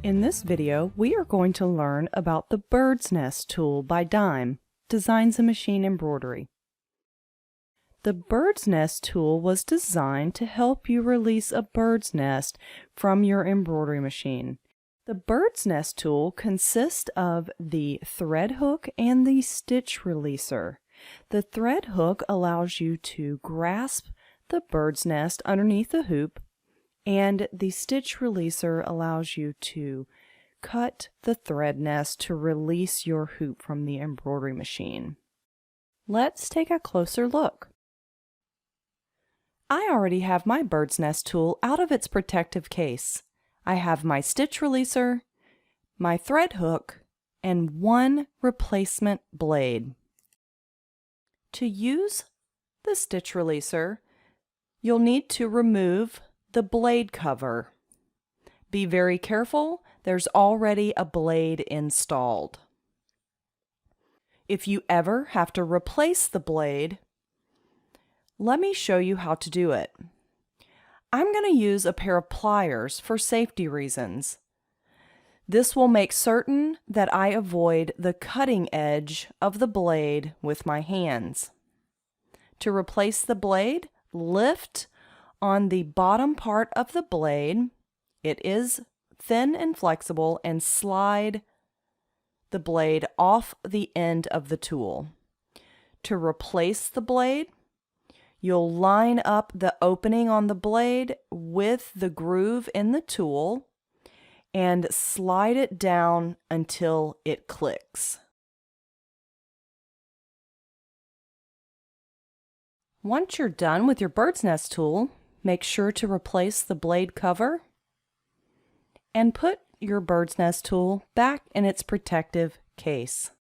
In this video, we are going to learn about the Bird's Nest tool by Dime, Designs and Machine Embroidery. The Bird's Nest tool was designed to help you release a bird's nest from your embroidery machine. The Bird's Nest tool consists of the thread hook and the stitch releaser. The thread hook allows you to grasp the bird's nest underneath the hoop, and the stitch releaser allows you to cut the thread nest to release your hoop from the embroidery machine. Let's take a closer look. I already have my bird's nest tool out of its protective case. I have my stitch releaser, my thread hook, and one replacement blade. To use the stitch releaser, you'll need to remove the blade cover. Be very careful, there's already a blade installed. If you ever have to replace the blade, let me show you how to do it. I'm going to use a pair of pliers for safety reasons. This will make certain that I avoid the cutting edge of the blade with my hands. To replace the blade, lift on the bottom part of the blade. It is thin and flexible, and slide the blade off the end of the tool. To replace the blade, you'll line up the opening on the blade with the groove in the tool and slide it down until it clicks. Once you're done with your bird's nest tool, make sure to replace the blade cover and put your bird's nest tool back in its protective case.